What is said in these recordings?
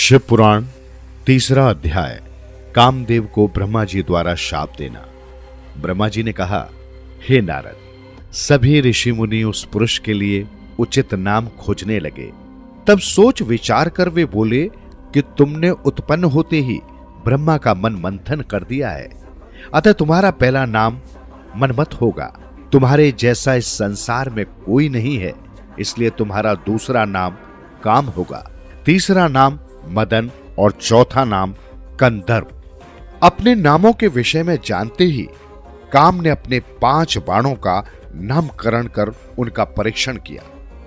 शिव पुराण तीसरा अध्याय। कामदेव को ब्रह्मा जी द्वारा शाप देना। ब्रह्मा जी ने कहा, हे नारद, सभी ऋषि मुनि उस पुरुष के लिए उचित नाम खोजने लगे। तब सोच विचार कर वे बोले कि तुमने उत्पन्न होते ही ब्रह्मा का मन मंथन कर दिया है, अतः तुम्हारा पहला नाम मनमत होगा। तुम्हारे जैसा इस संसार में कोई नहीं है, इसलिए तुम्हारा दूसरा नाम काम होगा, तीसरा नाम मदन और चौथा नाम कंधर्व। अपने नामों के विषय में जानते ही काम ने अपने 5 बाणों का नामकरण कर उनका परीक्षण किया।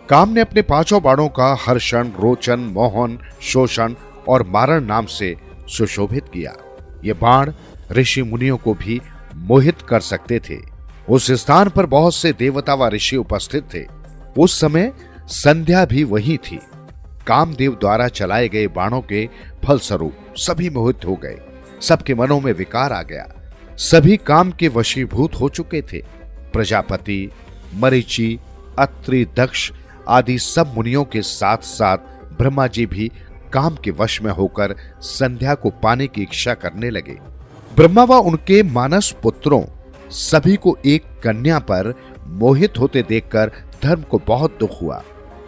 काम ने अपने 5 बाणों का हर्षण, रोचन, मोहन, शोषण और मारण नाम से सुशोभित किया। ये बाण ऋषि मुनियों को भी मोहित कर सकते थे। उस स्थान पर बहुत से देवता व ऋषि उपस्थित थे। उस समय संध्या भी वही थी। कामदेव द्वारा चलाए गए बाणों के फलस्वरूप सभी मोहित हो गए। सबके मनों में विकार आ गया। सभी काम के वशीभूत हो चुके थे। प्रजापति, मरीचि, अत्रि, दक्ष आदि सब मुनियों के साथ साथ ब्रह्मा जी भी काम के वश में होकर संध्या को पाने की इच्छा करने लगे। ब्रह्मा व उनके मानस पुत्रों सभी को एक कन्या पर मोहित होते देखकर धर्म को बहुत दुख हुआ।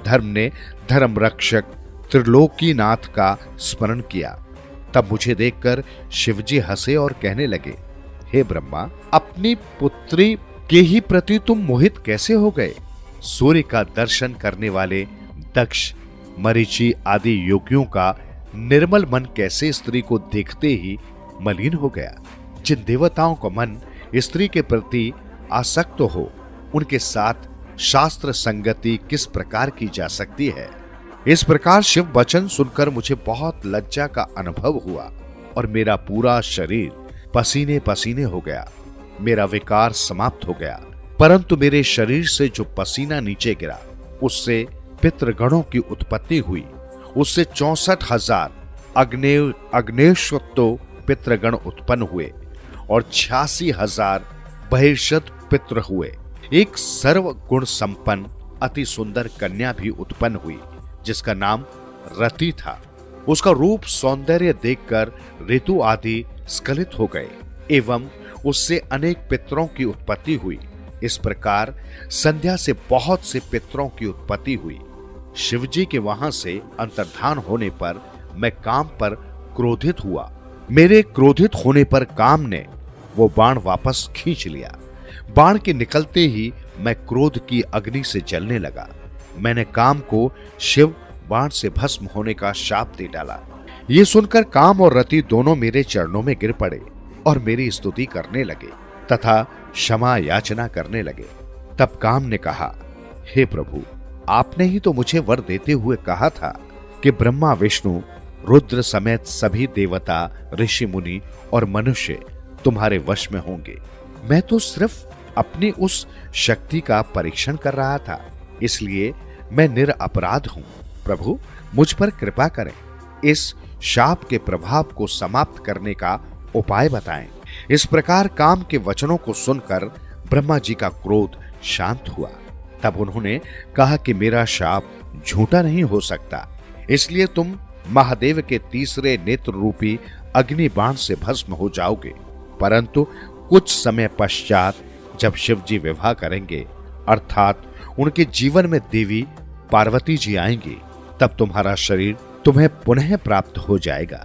धर्म ने धर्म रक्षक त्रिलोकीनाथ का स्मरण किया। तब मुझे देखकर शिवजी हंसे और कहने लगे, हे ब्रह्मा, अपनी पुत्री के ही प्रति तुम मोहित कैसे हो गए? सूर्य का दर्शन करने वाले दक्ष, मरीचि आदि योगियों का निर्मल मन कैसे स्त्री को देखते ही मलिन हो गया? जिन देवताओं का मन स्त्री के प्रति आसक्त हो, उनके साथ शास्त्र संगति किस प्रकार की जा सकती है? इस प्रकार शिव वचन सुनकर मुझे बहुत लज्जा का अनुभव हुआ और मेरा पूरा शरीर पसीने पसीने हो गया। मेरा विकार समाप्त हो गया, परंतु मेरे शरीर से जो पसीना नीचे गिरा, उससे पितृगणों की उत्पत्ति हुई। उससे 64,000 अग्नेयश्वतो पितृगण उत्पन्न हुए और 86,000 बहिर्षद पितृ हुए। एक सर्व गुण संपन्न अति सुंदर कन्या भी उत्पन्न हुई, जिसका नाम रति था। उसका रूप सौंदर्य देखकर ऋतु आदि स्खलित हो गए एवं उससे अनेक पितरों की उत्पत्ति हुई। इस प्रकार संध्या से बहुत से पितरों की उत्पत्ति हुई। शिवजी के वहां से अंतर्धान होने पर मैं काम पर क्रोधित हुआ। मेरे क्रोधित होने पर काम ने वो बाण वापस खींच लिया। बाण के निकलते ही मैं क्रोध की अग्नि से जलने लगा। मैंने काम को शिव बाण से भस्म होने का शाप दे डाला। ये सुनकर काम और रति दोनों मेरे चरणों में गिर पड़े और मेरी स्तुति करने लगे तथा क्षमा याचना करने लगे। तब काम ने कहा, हे प्रभु, आपने ही तो मुझे वर देते हुए कहा था कि ब्रह्मा, विष्णु, रुद्र समेत सभी देवता, ऋषि मुनि और मनुष्य तुम्हारे वश में होंगे। मैं तो सिर्फ अपनी उस शक्ति का परीक्षण कर रहा था, इसलिए मैं निरपराध हूं। प्रभु, मुझ पर कृपा करें। इस शाप के प्रभाव को समाप्त करने का उपाय बताएं। इस प्रकार काम के वचनों को सुनकर ब्रह्मा जी का क्रोध शांत हुआ। तब उन्होंने कहा कि मेरा शाप झूठा नहीं हो सकता, इसलिए तुम महादेव के तीसरे नेत्र रूपी अग्नि बाण से भस्म हो जाओगे। परंतु कुछ समय पश्चात जब शिव जी विवाह करेंगे, अर्थात उनके जीवन में देवी पार्वती जी आएंगी, तब तुम्हारा शरीर तुम्हें पुनः प्राप्त हो जाएगा।